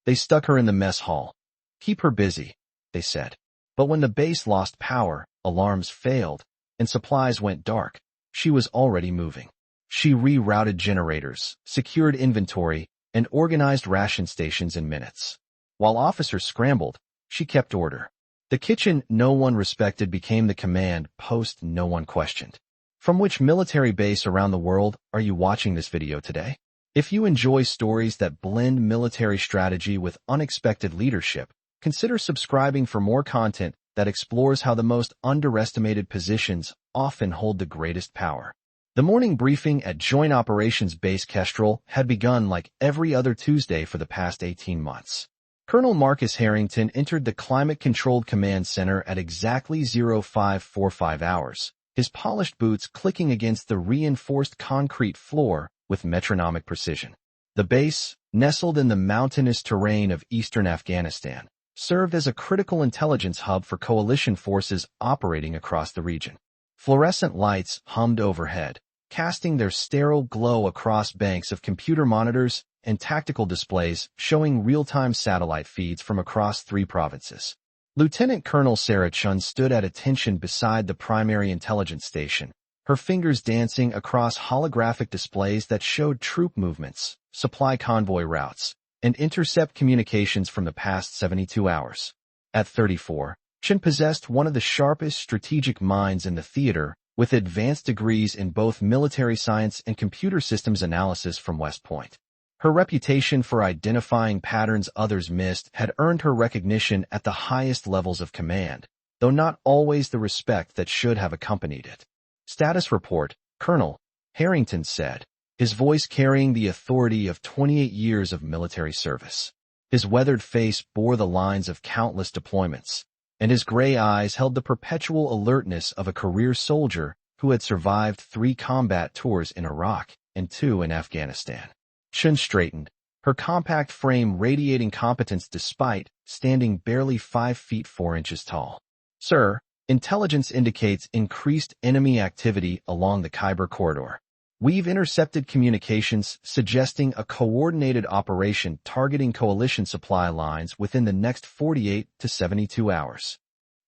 They stuck her in the mess hall. Keep her busy, they said. But when the base lost power, alarms failed, and supplies went dark, she was already moving. She rerouted generators, secured inventory, and organized ration stations in minutes. While officers scrambled, she kept order. The kitchen no one respected became the command post no one questioned. From which military base around the world are you watching this video today? If you enjoy stories that blend military strategy with unexpected leadership, consider subscribing for more content that explores how the most underestimated positions often hold the greatest power. The morning briefing at Joint Operations Base Kestrel had begun like every other Tuesday for the past 18 months. Colonel Marcus Harrington entered the Climate-Controlled Command Center at exactly 0545 hours, his polished boots clicking against the reinforced concrete floor with metronomic precision. The base, nestled in the mountainous terrain of eastern Afghanistan, served as a critical intelligence hub for coalition forces operating across the region. Fluorescent lights hummed overhead, casting their sterile glow across banks of computer monitors and tactical displays showing real-time satellite feeds from across 3 provinces. Lieutenant Colonel Sarah Chen stood at attention beside the primary intelligence station, her fingers dancing across holographic displays that showed troop movements, supply convoy routes, and intercept communications from the past 72 hours. At 34, Chen possessed one of the sharpest strategic minds in the theater, with advanced degrees in both military science and computer systems analysis from West Point. Her reputation for identifying patterns others missed had earned her recognition at the highest levels of command, though not always the respect that should have accompanied it. Status report, Colonel, Harrington said, his voice carrying the authority of 28 years of military service. His weathered face bore the lines of countless deployments, and his gray eyes held the perpetual alertness of a career soldier who had survived 3 combat tours in Iraq and 2 in Afghanistan. Chen straightened, her compact frame radiating competence despite standing barely 5 feet 4 inches tall. Sir, intelligence indicates increased enemy activity along the Khyber corridor. We've intercepted communications suggesting a coordinated operation targeting coalition supply lines within the next 48 to 72 hours.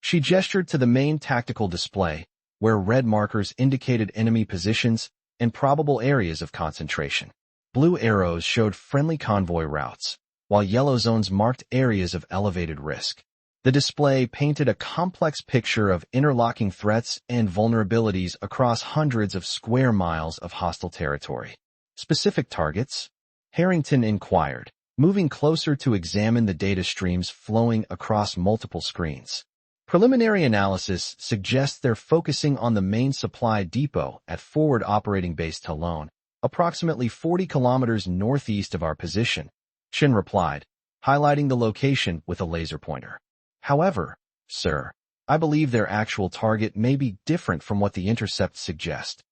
She gestured to the main tactical display, where red markers indicated enemy positions and probable areas of concentration. Blue arrows showed friendly convoy routes, while yellow zones marked areas of elevated risk. The display painted a complex picture of interlocking threats and vulnerabilities across hundreds of square miles of hostile territory. Specific targets? Harrington inquired, moving closer to examine the data streams flowing across multiple screens. Preliminary analysis suggests they're focusing on the main supply depot at Forward Operating Base Talon, approximately 40 kilometers northeast of our position, Chen replied, highlighting the location with a laser pointer. However, sir, I believe their actual target may be different from what the intercepts suggest.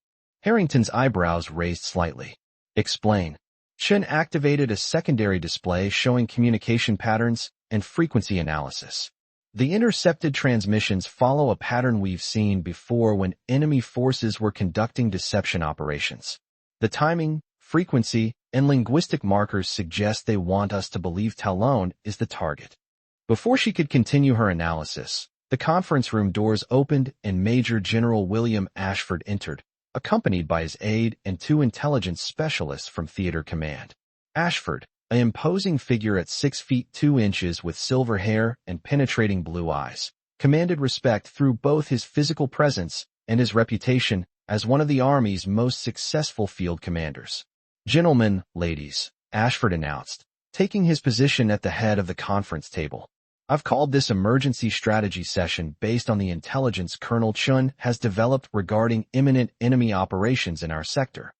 Harrington's eyebrows raised slightly. Explain. Chen activated a secondary display showing communication patterns and frequency analysis. The intercepted transmissions follow a pattern we've seen before when enemy forces were conducting deception operations. The timing, frequency, and linguistic markers suggest they want us to believe Talon is the target. Before she could continue her analysis, the conference room doors opened and Major General William Ashford entered, accompanied by his aide and 2 intelligence specialists from Theater Command. Ashford, an imposing figure at 6 feet 2 inches with silver hair and penetrating blue eyes, commanded respect through both his physical presence and his reputation as one of the Army's most successful field commanders. Gentlemen, ladies, Ashford announced, taking his position at the head of the conference table. I've called this emergency strategy session based on the intelligence Colonel Chen has developed regarding imminent enemy operations in our sector.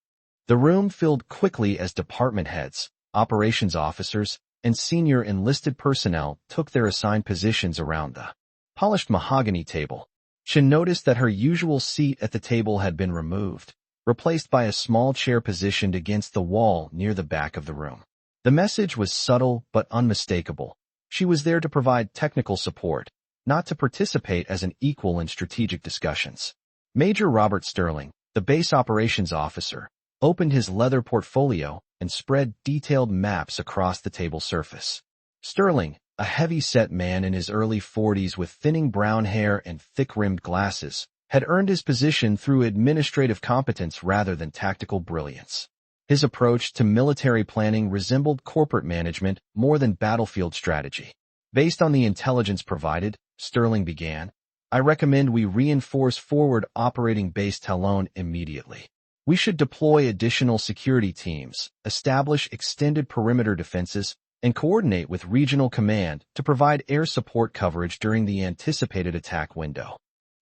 The room filled quickly as department heads, operations officers, and senior enlisted personnel took their assigned positions around the polished mahogany table. Chen noticed that her usual seat at the table had been removed, replaced by a small chair positioned against the wall near the back of the room. The message was subtle but unmistakable. She was there to provide technical support, not to participate as an equal in strategic discussions. Major Robert Sterling, the base operations officer, opened his leather portfolio and spread detailed maps across the table surface. Sterling, a heavy-set man in his early 40s with thinning brown hair and thick-rimmed glasses, had earned his position through administrative competence rather than tactical brilliance. His approach to military planning resembled corporate management more than battlefield strategy. Based on the intelligence provided, Sterling began, I recommend we reinforce forward operating base Talon immediately. We should deploy additional security teams, establish extended perimeter defenses, and coordinate with regional command to provide air support coverage during the anticipated attack window.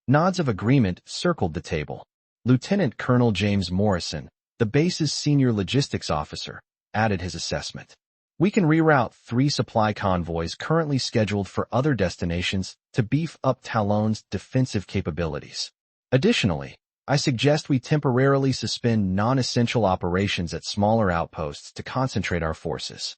Nods of agreement circled the table. Lieutenant Colonel James Morrison, the base's senior logistics officer, added his assessment. We can reroute 3 supply convoys currently scheduled for other destinations to beef up Talon's defensive capabilities. Additionally, I suggest we temporarily suspend non-essential operations at smaller outposts to concentrate our forces.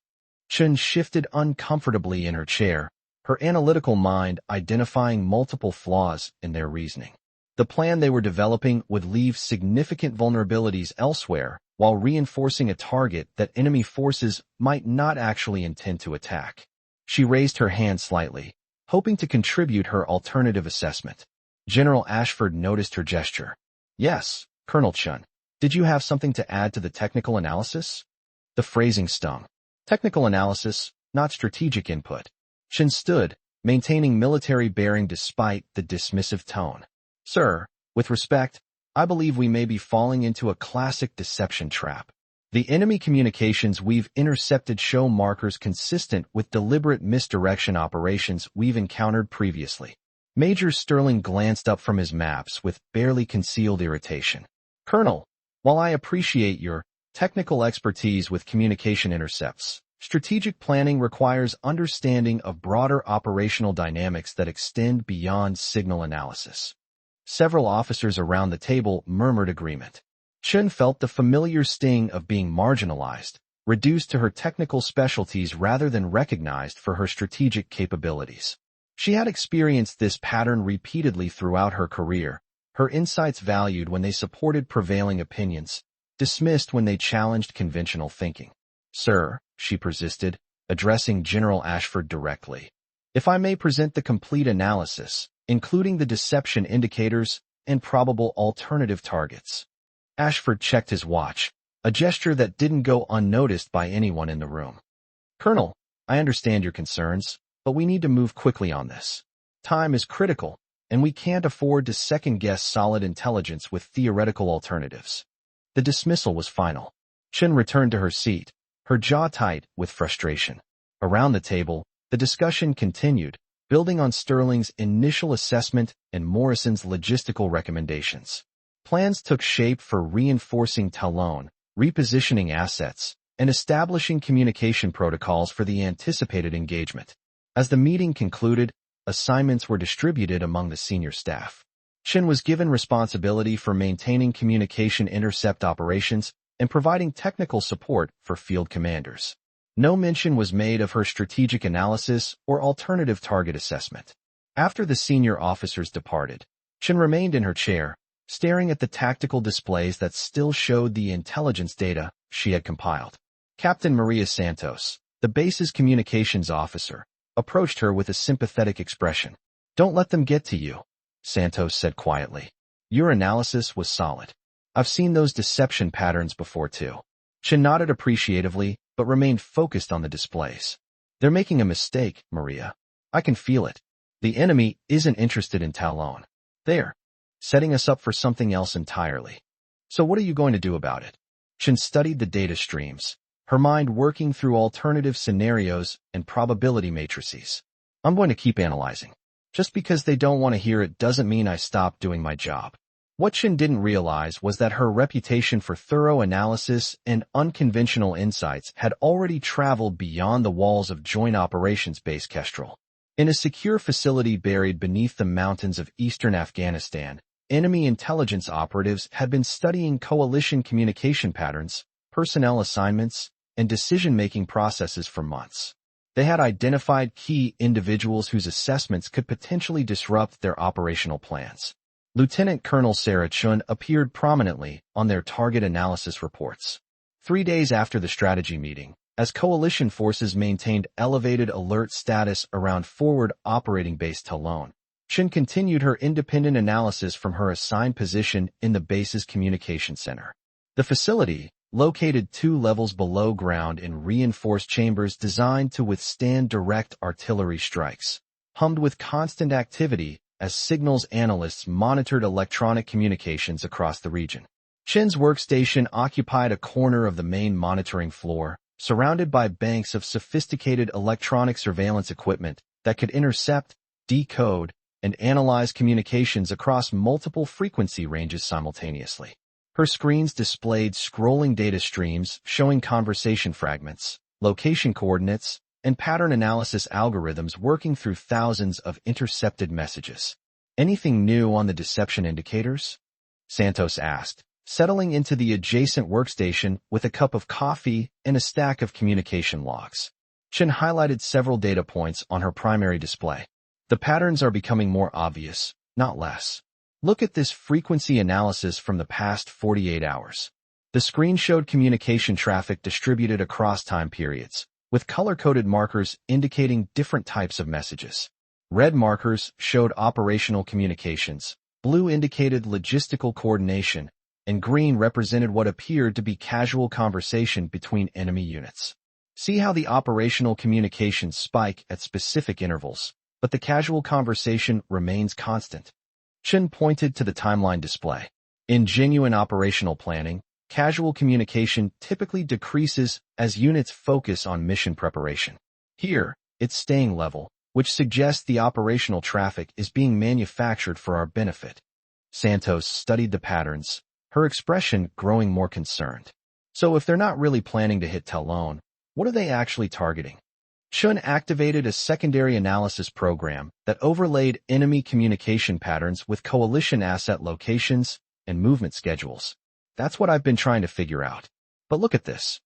Chen shifted uncomfortably in her chair, her analytical mind identifying multiple flaws in their reasoning. The plan they were developing would leave significant vulnerabilities elsewhere while reinforcing a target that enemy forces might not actually intend to attack. She raised her hand slightly, hoping to contribute her alternative assessment. General Ashford noticed her gesture. Yes, Colonel Chen. Did you have something to add to the technical analysis? The phrasing stung. Technical analysis, not strategic input. Chen stood, maintaining military bearing despite the dismissive tone. Sir, with respect, I believe we may be falling into a classic deception trap. The enemy communications we've intercepted show markers consistent with deliberate misdirection operations we've encountered previously. Major Sterling glanced up from his maps with barely concealed irritation. Colonel, while I appreciate your technical expertise with communication intercepts, strategic planning requires understanding of broader operational dynamics that extend beyond signal analysis. Several officers around the table murmured agreement. Chen felt the familiar sting of being marginalized, reduced to her technical specialties rather than recognized for her strategic capabilities. She had experienced this pattern repeatedly throughout her career, her insights valued when they supported prevailing opinions, dismissed when they challenged conventional thinking. Sir, she persisted, addressing General Ashford directly. If I may present the complete analysis, including the deception indicators and probable alternative targets. Ashford checked his watch, a gesture that didn't go unnoticed by anyone in the room. Colonel, I understand your concerns, but we need to move quickly on this. Time is critical, and we can't afford to second-guess solid intelligence with theoretical alternatives. The dismissal was final. Chen returned to her seat, her jaw tight with frustration. Around the table, the discussion continued, building on Sterling's initial assessment and Morrison's logistical recommendations. Plans took shape for reinforcing Talon, repositioning assets, and establishing communication protocols for the anticipated engagement. As the meeting concluded, assignments were distributed among the senior staff. Chen was given responsibility for maintaining communication intercept operations and providing technical support for field commanders. No mention was made of her strategic analysis or alternative target assessment. After the senior officers departed, Chen remained in her chair, staring at the tactical displays that still showed the intelligence data she had compiled. Captain Maria Santos, the base's communications officer, approached her with a sympathetic expression. Don't let them get to you, Santos said quietly. Your analysis was solid. I've seen those deception patterns before too. Chen nodded appreciatively, but remained focused on the displays. They're making a mistake, Maria. I can feel it. The enemy isn't interested in Talon. They're setting us up for something else entirely. So what are you going to do about it? Chen studied the data streams, her mind working through alternative scenarios and probability matrices. I'm going to keep analyzing. Just because they don't want to hear it doesn't mean I stop doing my job. What Chen didn't realize was that her reputation for thorough analysis and unconventional insights had already traveled beyond the walls of Joint Operations Base Kestrel. In a secure facility buried beneath the mountains of eastern Afghanistan, enemy intelligence operatives had been studying coalition communication patterns, personnel assignments, and decision-making processes for months. They had identified key individuals whose assessments could potentially disrupt their operational plans. Lieutenant Colonel Sarah Chun appeared prominently on their target analysis reports. 3 days after the strategy meeting, as coalition forces maintained elevated alert status around forward operating base Talon. Chen continued her independent analysis from her assigned position in the base's communication center. The facility, located 2 levels below ground in reinforced chambers designed to withstand direct artillery strikes, hummed with constant activity as signals analysts monitored electronic communications across the region. Chen's workstation occupied a corner of the main monitoring floor, surrounded by banks of sophisticated electronic surveillance equipment that could intercept, decode, and analyze communications across multiple frequency ranges simultaneously. Her screens displayed scrolling data streams showing conversation fragments, location coordinates, and pattern analysis algorithms working through thousands of intercepted messages. "Anything new on the deception indicators?" Santos asked, settling into the adjacent workstation with a cup of coffee and a stack of communication logs. Chen highlighted several data points on her primary display. "The patterns are becoming more obvious, not less. Look at this frequency analysis from the past 48 hours. The screen showed communication traffic distributed across time periods, with color-coded markers indicating different types of messages. Red markers showed operational communications, blue indicated logistical coordination, and green represented what appeared to be casual conversation between enemy units. See how the operational communications spike at specific intervals, but the casual conversation remains constant." Chen pointed to the timeline display. "In genuine operational planning, casual communication typically decreases as units focus on mission preparation. Here, it's staying level, which suggests the operational traffic is being manufactured for our benefit." Santos studied the patterns, her expression growing more concerned. "So if they're not really planning to hit Talon, what are they actually targeting?" Chen activated a secondary analysis program that overlaid enemy communication patterns with coalition asset locations and movement schedules. "That's what I've been trying to figure out. But look at this."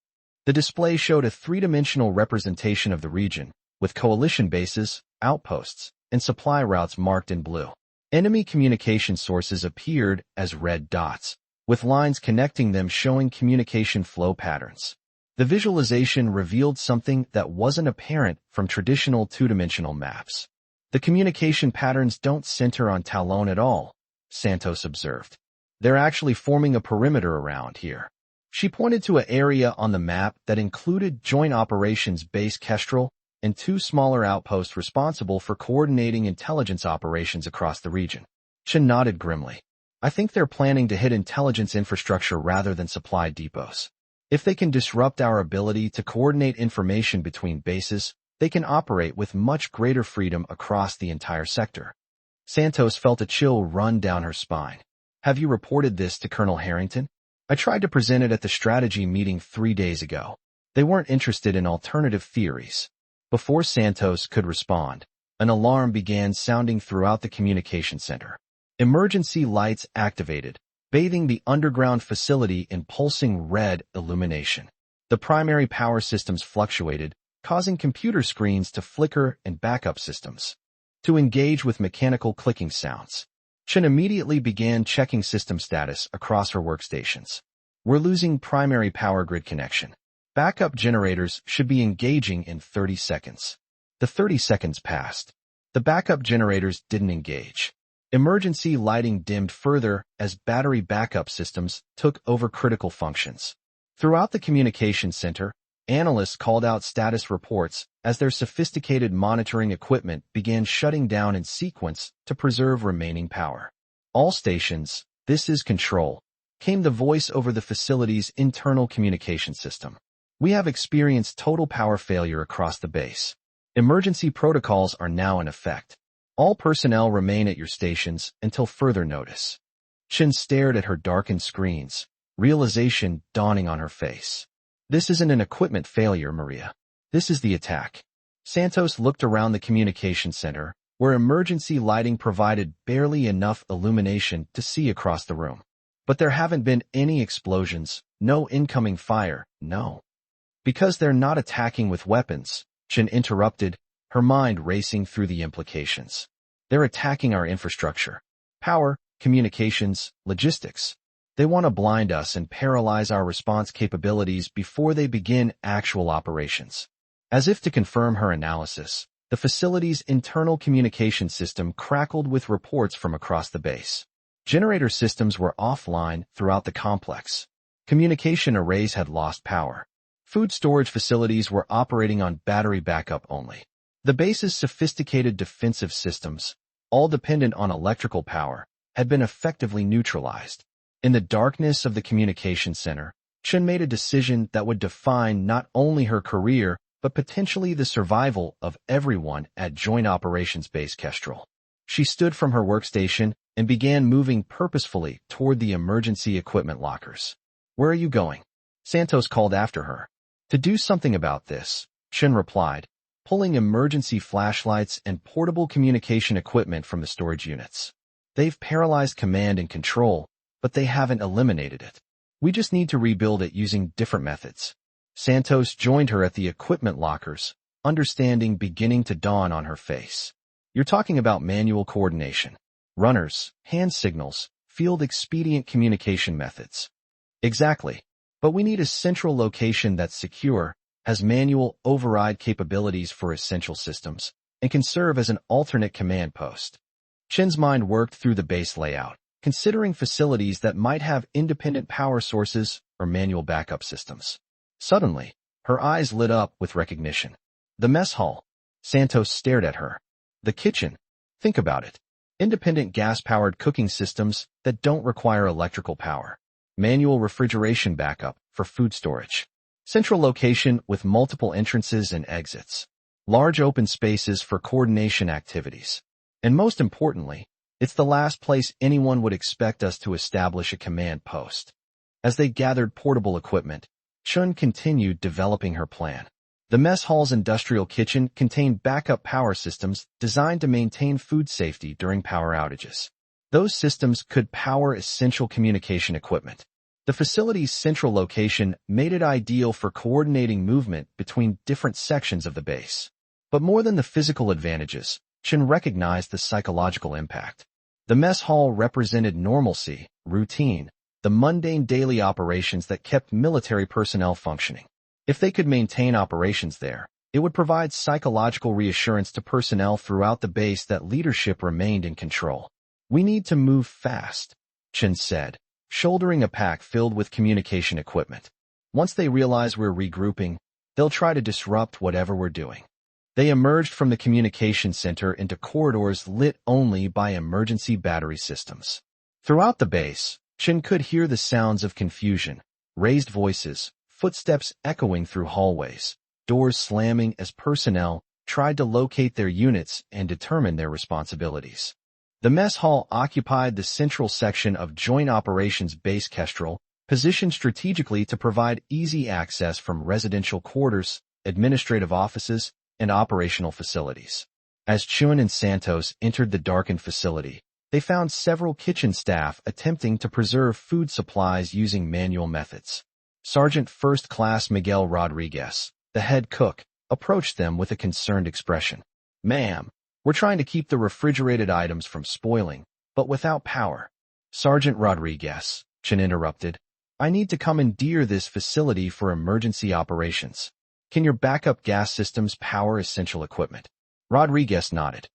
The display showed a 3-dimensional representation of the region, with coalition bases, outposts, and supply routes marked in blue. Enemy communication sources appeared as red dots, with lines connecting them showing communication flow patterns. The visualization revealed something that wasn't apparent from traditional 2-dimensional maps. "The communication patterns don't center on Talon at all," Santos observed. "They're actually forming a perimeter around here." She pointed to an area on the map that included Joint Operations Base Kestrel and 2 smaller outposts responsible for coordinating intelligence operations across the region. Chen nodded grimly. "I think they're planning to hit intelligence infrastructure rather than supply depots. If they can disrupt our ability to coordinate information between bases, they can operate with much greater freedom across the entire sector." Santos felt a chill run down her spine. "Have you reported this to Colonel Harrington?" "I tried to present it at the strategy meeting 3 days ago. They weren't interested in alternative theories." Before Santos could respond, an alarm began sounding throughout the communication center. Emergency lights activated, bathing the underground facility in pulsing red illumination. The primary power systems fluctuated, causing computer screens to flicker and backup systems to engage with mechanical clicking sounds. Chen immediately began checking system status across her workstations. "We're losing primary power grid connection. Backup generators should be engaging in 30 seconds. The 30 seconds passed. The backup generators didn't engage. Emergency lighting dimmed further as battery backup systems took over critical functions. Throughout the communication center, analysts called out status reports as their sophisticated monitoring equipment began shutting down in sequence to preserve remaining power. "All stations, this is Control," came the voice over the facility's internal communication system. "We have experienced total power failure across the base. Emergency protocols are now in effect. All personnel remain at your stations until further notice." Chen stared at her darkened screens, realization dawning on her face. "This isn't an equipment failure, Maria. This is the attack." Santos looked around the communication center, where emergency lighting provided barely enough illumination to see across the room. "But there haven't been any explosions, no incoming fire, no." "Because they're not attacking with weapons," Chen interrupted, her mind racing through the implications. "They're attacking our infrastructure. Power, communications, logistics. They want to blind us and paralyze our response capabilities before they begin actual operations. As if to confirm her analysis, the facility's internal communication system crackled with reports from across the base. Generator systems were offline throughout the complex. Communication arrays had lost power. Food storage facilities were operating on battery backup only. The base's sophisticated defensive systems, all dependent on electrical power, had been effectively neutralized. In the darkness of the communication center, Chen made a decision that would define not only her career, but potentially the survival of everyone at Joint Operations Base Kestrel. She stood from her workstation and began moving purposefully toward the emergency equipment lockers. "Where are you going?" Santos called after her. "To do something about this," Chen replied, pulling emergency flashlights and portable communication equipment from the storage units. "They've paralyzed command and control, but they haven't eliminated it. We just need to rebuild it using different methods." Santos joined her at the equipment lockers, understanding beginning to dawn on her face. "You're talking about manual coordination, runners, hand signals, field expedient communication methods." "Exactly. But we need a central location that's secure, has manual override capabilities for essential systems, and can serve as an alternate command post." Chen's mind worked through the base layout, considering facilities that might have independent power sources or manual backup systems. Suddenly, her eyes lit up with recognition. "The mess hall." Santos stared at her. "The kitchen. Think about it. Independent gas-powered cooking systems that don't require electrical power. Manual refrigeration backup for food storage. Central location with multiple entrances and exits. Large open spaces for coordination activities. And most importantly, it's the last place anyone would expect us to establish a command post." As they gathered portable equipment, Chen continued developing her plan. The mess hall's industrial kitchen contained backup power systems designed to maintain food safety during power outages. Those systems could power essential communication equipment. The facility's central location made it ideal for coordinating movement between different sections of the base. But more than the physical advantages, Chen recognized the psychological impact. The mess hall represented normalcy, routine, the mundane daily operations that kept military personnel functioning. If they could maintain operations there, it would provide psychological reassurance to personnel throughout the base that leadership remained in control. "We need to move fast," Chen said, shouldering a pack filled with communication equipment. "Once they realize we're regrouping, they'll try to disrupt whatever we're doing." They emerged from the communication center into corridors lit only by emergency battery systems. Throughout the base, Chen could hear the sounds of confusion, raised voices, footsteps echoing through hallways, doors slamming as personnel tried to locate their units and determine their responsibilities. The mess hall occupied the central section of Joint Operations Base Kestrel, positioned strategically to provide easy access from residential quarters, administrative offices, and operational facilities. As Chen and Santos entered the darkened facility, they found several kitchen staff attempting to preserve food supplies using manual methods. Sergeant First Class Miguel Rodriguez, the head cook, approached them with a concerned expression. "Ma'am, we're trying to keep the refrigerated items from spoiling, but without power." "Sergeant Rodriguez," Chen interrupted, "I need to commandeer this facility for emergency operations. Can your backup gas systems power essential equipment?" Rodriguez nodded.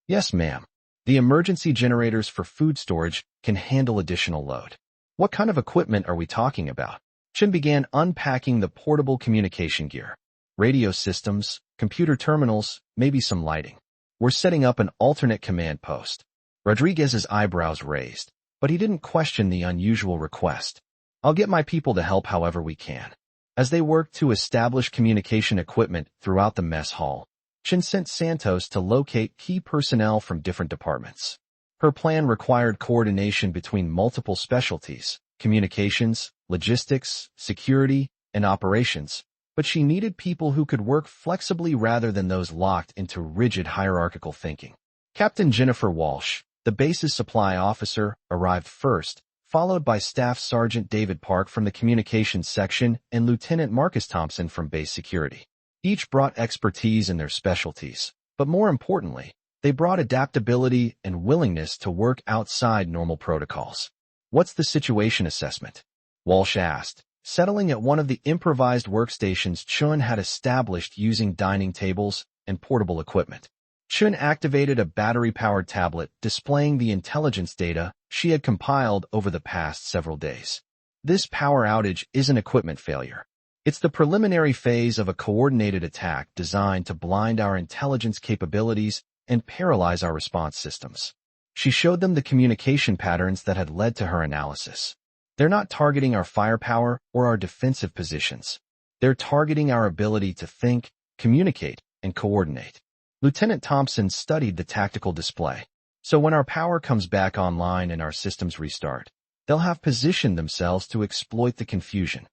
"Yes, ma'am. The emergency generators for food storage can handle additional load." "What kind of equipment are we talking about?" Chen began unpacking the portable communication gear. "Radio systems, computer terminals, maybe some lighting. We're setting up an alternate command post." Rodriguez's eyebrows raised, but he didn't question the unusual request. "I'll get my people to help however we can." As they worked to establish communication equipment throughout the mess hall, Chen sent Santos to locate key personnel from different departments. Her plan required coordination between multiple specialties, communications, logistics, security, and operations, but she needed people who could work flexibly rather than those locked into rigid hierarchical thinking. Captain Jennifer Walsh, the base's supply officer, arrived first, followed by Staff Sergeant David Park from the communications section and Lieutenant Marcus Thompson from base security. Each brought expertise in their specialties, but more importantly, they brought adaptability and willingness to work outside normal protocols. What's the situation assessment? Walsh asked, settling at one of the improvised workstations Chen had established using dining tables and portable equipment. Chen activated a battery-powered tablet displaying the intelligence data she had compiled over the past several days. This power outage isn't equipment failure. It's the preliminary phase of a coordinated attack designed to blind our intelligence capabilities and paralyze our response systems. She showed them the communication patterns that had led to her analysis. They're not targeting our firepower or our defensive positions. They're targeting our ability to think, communicate, and coordinate. Lieutenant Thompson studied the tactical display. So when our power comes back online and our systems restart, they'll have positioned themselves to exploit the confusion.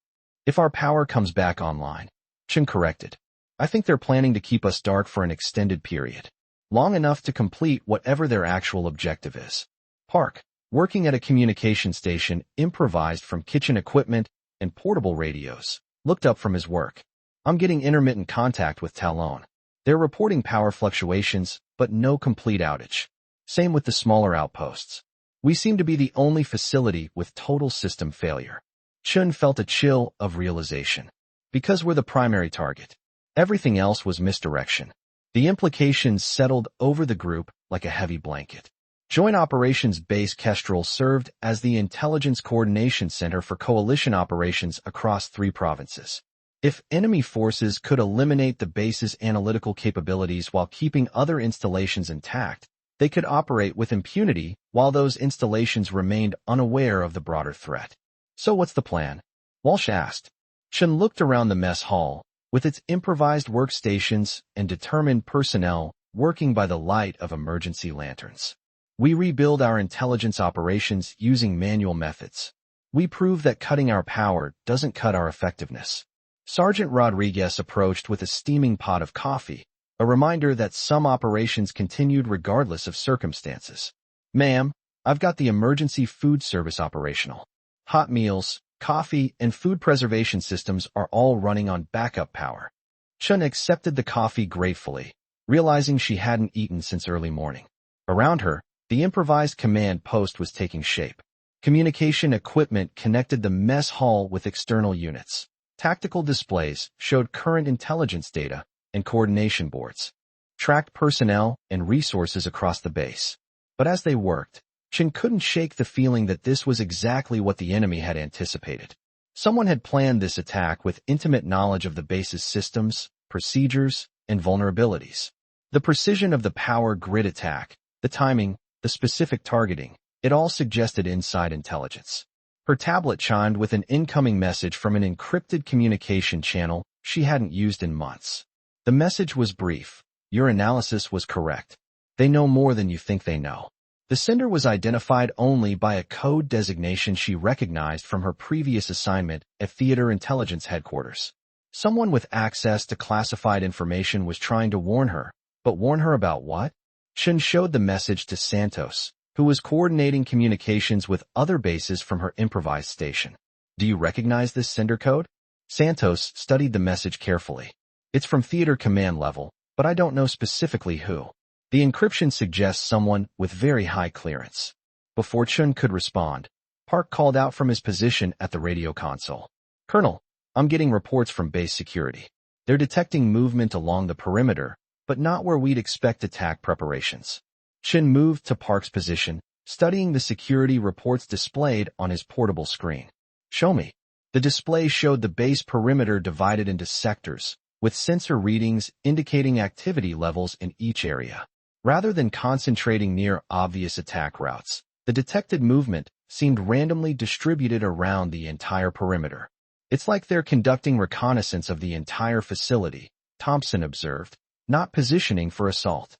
If our power comes back online, Chen corrected. I think they're planning to keep us dark for an extended period. Long enough to complete whatever their actual objective is. Park, working at a communication station improvised from kitchen equipment and portable radios, looked up from his work. I'm getting intermittent contact with Talon. They're reporting power fluctuations, but no complete outage. Same with the smaller outposts. We seem to be the only facility with total system failure. Chen felt a chill of realization. Because we're the primary target. Everything else was misdirection. The implications settled over the group like a heavy blanket. Joint Operations Base Kestrel served as the intelligence coordination center for coalition operations across 3 provinces. If enemy forces could eliminate the base's analytical capabilities while keeping other installations intact, they could operate with impunity while those installations remained unaware of the broader threat. So what's the plan? Walsh asked. Chen looked around the mess hall, with its improvised workstations and determined personnel working by the light of emergency lanterns. We rebuild our intelligence operations using manual methods. We prove that cutting our power doesn't cut our effectiveness. Sergeant Rodriguez approached with a steaming pot of coffee, a reminder that some operations continued regardless of circumstances. Ma'am, I've got the emergency food service operational. Hot meals, coffee, and food preservation systems are all running on backup power. Chen accepted the coffee gratefully, realizing she hadn't eaten since early morning. Around her, the improvised command post was taking shape. Communication equipment connected the mess hall with external units. Tactical displays showed current intelligence data and coordination boards, tracked personnel and resources across the base. But as they worked, Chen couldn't shake the feeling that this was exactly what the enemy had anticipated. Someone had planned this attack with intimate knowledge of the base's systems, procedures, and vulnerabilities. The precision of the power grid attack, the timing, the specific targeting, it all suggested inside intelligence. Her tablet chimed with an incoming message from an encrypted communication channel she hadn't used in months. The message was brief. Your analysis was correct. They know more than you think they know. The sender was identified only by a code designation she recognized from her previous assignment at Theater Intelligence Headquarters. Someone with access to classified information was trying to warn her, but warn her about what? Chen showed the message to Santos, who was coordinating communications with other bases from her improvised station. Do you recognize this sender code? Santos studied the message carefully. It's from theater command level, but I don't know specifically who. The encryption suggests someone with very high clearance. Before Chen could respond, Park called out from his position at the radio console. Colonel, I'm getting reports from base security. They're detecting movement along the perimeter, but not where we'd expect attack preparations. Chen moved to Park's position, studying the security reports displayed on his portable screen. Show me. The display showed the base perimeter divided into sectors, with sensor readings indicating activity levels in each area. Rather than concentrating near obvious attack routes, the detected movement seemed randomly distributed around the entire perimeter. It's like they're conducting reconnaissance of the entire facility, Thompson observed, not positioning for assault.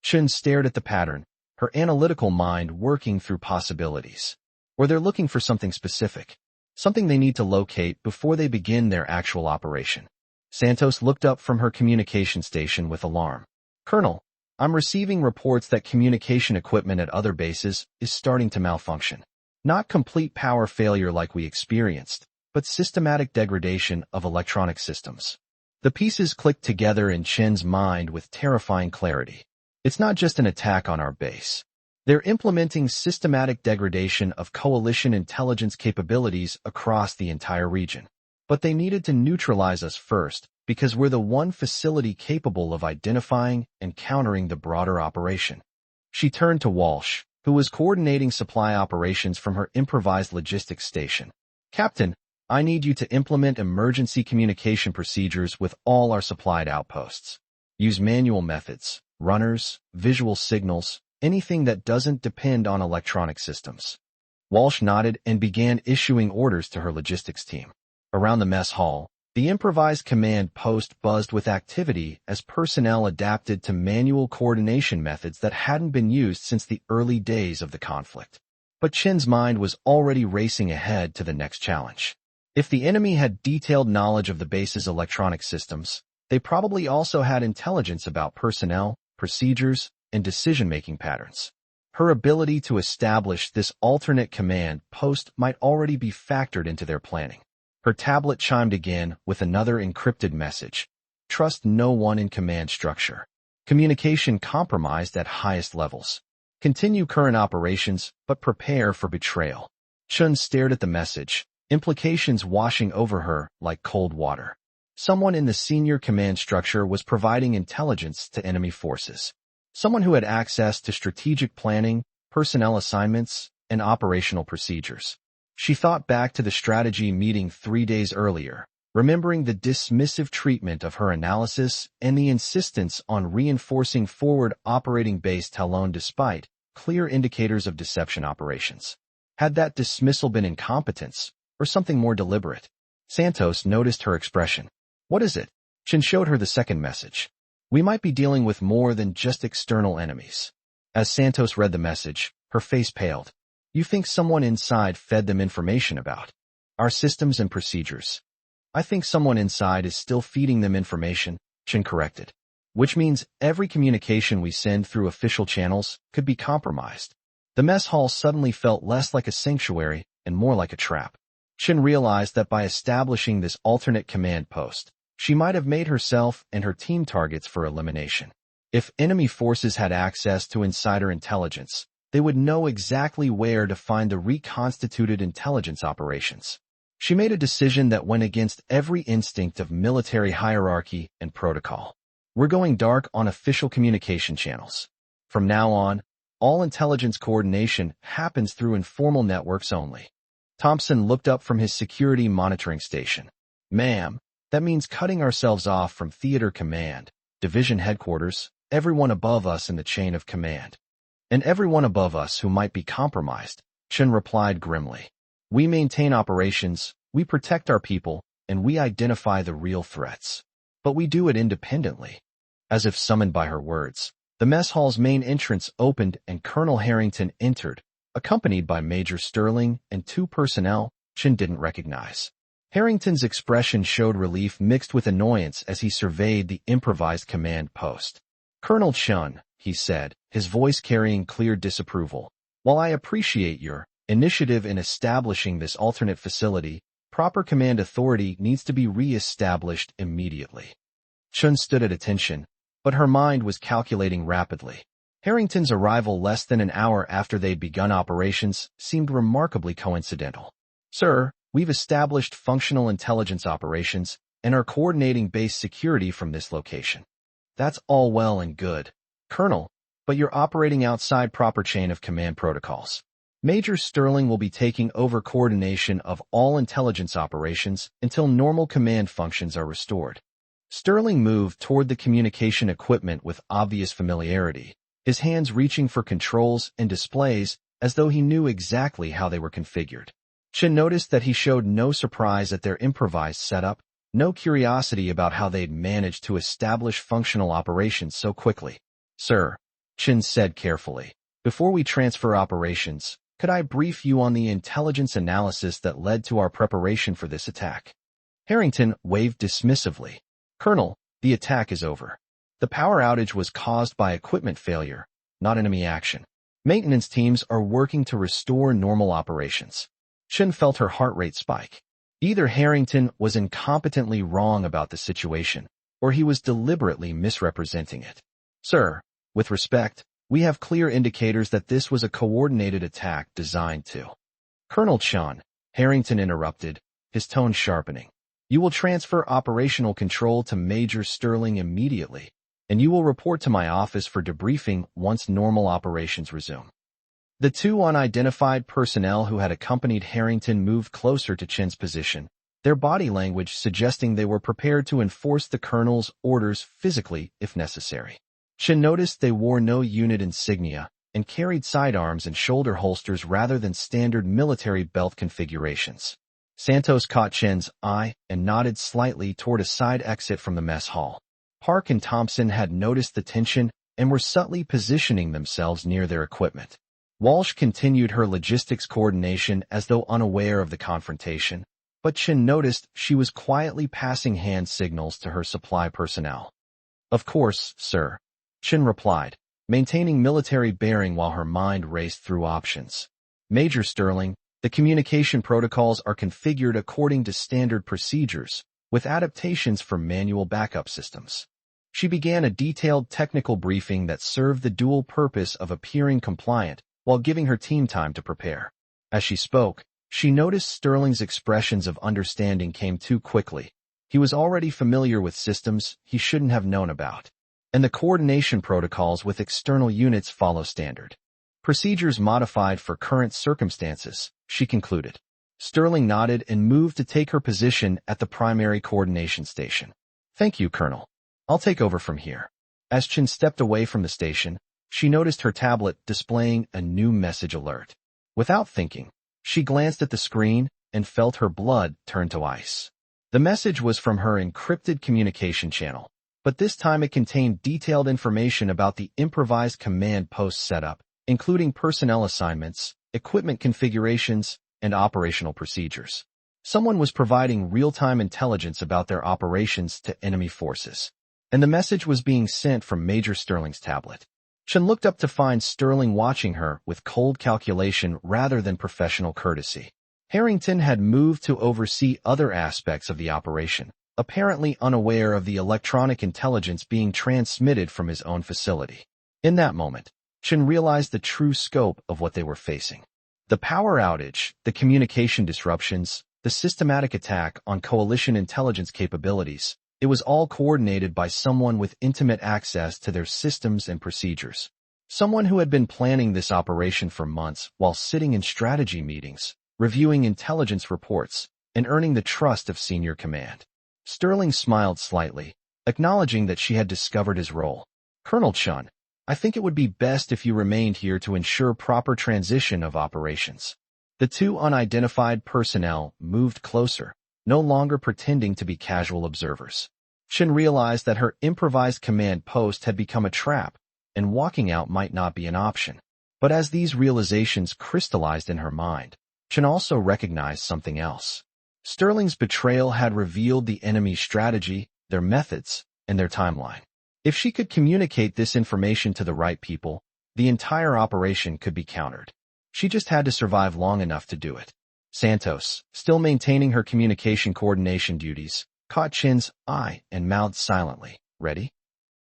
Chen stared at the pattern, her analytical mind working through possibilities. Or they're looking for something specific, something they need to locate before they begin their actual operation. Santos looked up from her communication station with alarm. Colonel, I'm receiving reports that communication equipment at other bases is starting to malfunction. Not complete power failure like we experienced, but systematic degradation of electronic systems. The pieces clicked together in Chen's mind with terrifying clarity. It's not just an attack on our base. They're implementing systematic degradation of coalition intelligence capabilities across the entire region. But they needed to neutralize us first, because we're the one facility capable of identifying and countering the broader operation. She turned to Walsh, who was coordinating supply operations from her improvised logistics station. Captain, I need you to implement emergency communication procedures with all our supplied outposts. Use manual methods, runners, visual signals, anything that doesn't depend on electronic systems. Walsh nodded and began issuing orders to her logistics team. Around the mess hall, the improvised command post buzzed with activity as personnel adapted to manual coordination methods that hadn't been used since the early days of the conflict. But Chen's mind was already racing ahead to the next challenge. If the enemy had detailed knowledge of the base's electronic systems, they probably also had intelligence about personnel, procedures, and decision-making patterns. Her ability to establish this alternate command post might already be factored into their planning. Her tablet chimed again with another encrypted message. Trust no one in command structure. Communication compromised at highest levels. Continue current operations, but prepare for betrayal. Chen stared at the message, implications washing over her like cold water. Someone in the senior command structure was providing intelligence to enemy forces. Someone who had access to strategic planning, personnel assignments, and operational procedures. She thought back to the strategy meeting 3 days earlier, remembering the dismissive treatment of her analysis and the insistence on reinforcing forward operating base Talon despite clear indicators of deception operations. Had that dismissal been incompetence, or something more deliberate? Santos noticed her expression. What is it? Chen showed her the second message. We might be dealing with more than just external enemies. As Santos read the message, her face paled. You think someone inside fed them information about our systems and procedures? I think someone inside is still feeding them information, Chen corrected. Which means every communication we send through official channels could be compromised. The mess hall suddenly felt less like a sanctuary and more like a trap. Chen realized that by establishing this alternate command post, she might have made herself and her team targets for elimination. If enemy forces had access to insider intelligence, they would know exactly where to find the reconstituted intelligence operations. She made a decision that went against every instinct of military hierarchy and protocol. We're going dark on official communication channels. From now on, all intelligence coordination happens through informal networks only. Thompson looked up from his security monitoring station. Ma'am, that means cutting ourselves off from theater command, division headquarters, everyone above us in the chain of command. And everyone above us who might be compromised, Chen replied grimly. We maintain operations, we protect our people, and we identify the real threats. But we do it independently. As if summoned by her words, the mess hall's main entrance opened and Colonel Harrington entered, accompanied by Major Sterling and 2 personnel Chen didn't recognize. Harrington's expression showed relief mixed with annoyance as he surveyed the improvised command post. Colonel Chen, he said, his voice carrying clear disapproval. While I appreciate your initiative in establishing this alternate facility, proper command authority needs to be re-established immediately. Chen stood at attention, but her mind was calculating rapidly. Harrington's arrival less than an hour after they'd begun operations seemed remarkably coincidental. Sir, we've established functional intelligence operations and are coordinating base security from this location. That's all well and good, Colonel, but you're operating outside proper chain of command protocols. Major Sterling will be taking over coordination of all intelligence operations until normal command functions are restored. Sterling moved toward the communication equipment with obvious familiarity, his hands reaching for controls and displays as though he knew exactly how they were configured. Chen noticed that he showed no surprise at their improvised setup, no curiosity about how they'd managed to establish functional operations so quickly. Sir, Chen said carefully, before we transfer operations, could I brief you on the intelligence analysis that led to our preparation for this attack? Harrington waved dismissively. Colonel, the attack is over. The power outage was caused by equipment failure, not enemy action. Maintenance teams are working to restore normal operations. Chen felt her heart rate spike. Either Harrington was incompetently wrong about the situation, or he was deliberately misrepresenting it. Sir, with respect, We have clear indicators that this was a coordinated attack designed to. Colonel Chen, Harrington interrupted, his tone sharpening. You will transfer operational control to Major Sterling immediately, and you will report to my office for debriefing once normal operations resume. The two unidentified personnel who had accompanied Harrington moved closer to Chen's position, their body language suggesting they were prepared to enforce the colonel's orders physically if necessary. Chen noticed they wore no unit insignia and carried sidearms and shoulder holsters rather than standard military belt configurations. Santos caught Chen's eye and nodded slightly toward a side exit from the mess hall. Park and Thompson had noticed the tension and were subtly positioning themselves near their equipment. Walsh continued her logistics coordination as though unaware of the confrontation, but Chen noticed she was quietly passing hand signals to her supply personnel. Of course, sir, Chen replied, maintaining military bearing while her mind raced through options. Major Sterling, the communication protocols are configured according to standard procedures, with adaptations for manual backup systems. She began a detailed technical briefing that served the dual purpose of appearing compliant while giving her team time to prepare. As she spoke, she noticed Sterling's expressions of understanding came too quickly. He was already familiar with systems he shouldn't have known about, and the coordination protocols with external units follow standard procedures modified for current circumstances, she concluded. Sterling nodded and moved to take her position at the primary coordination station. Thank you, Colonel. I'll take over from here. As Chen stepped away from the station, she noticed her tablet displaying a new message alert. Without thinking, she glanced at the screen and felt her blood turn to ice. The message was from her encrypted communication channel, but this time it contained detailed information about the improvised command post setup, including personnel assignments, equipment configurations, and operational procedures. Someone was providing real-time intelligence about their operations to enemy forces, and the message was being sent from Major Sterling's tablet. Chen looked up to find Sterling watching her with cold calculation rather than professional courtesy. Harrington had moved to oversee other aspects of the operation, apparently unaware of the electronic intelligence being transmitted from his own facility. In that moment, Chen realized the true scope of what they were facing. The power outage, the communication disruptions, the systematic attack on coalition intelligence capabilities, it was all coordinated by someone with intimate access to their systems and procedures. Someone who had been planning this operation for months while sitting in strategy meetings, reviewing intelligence reports, and earning the trust of senior command. Sterling smiled slightly, acknowledging that she had discovered his role. Colonel Chen, I think it would be best if you remained here to ensure proper transition of operations. The two unidentified personnel moved closer, no longer pretending to be casual observers. Chen realized that her improvised command post had become a trap, and walking out might not be an option. But as these realizations crystallized in her mind, Chen also recognized something else. Sterling's betrayal had revealed the enemy's strategy, their methods, and their timeline. If she could communicate this information to the right people, the entire operation could be countered. She just had to survive long enough to do it. Santos, still maintaining her communication coordination duties, caught Chen's eye and mouthed silently, "Ready?"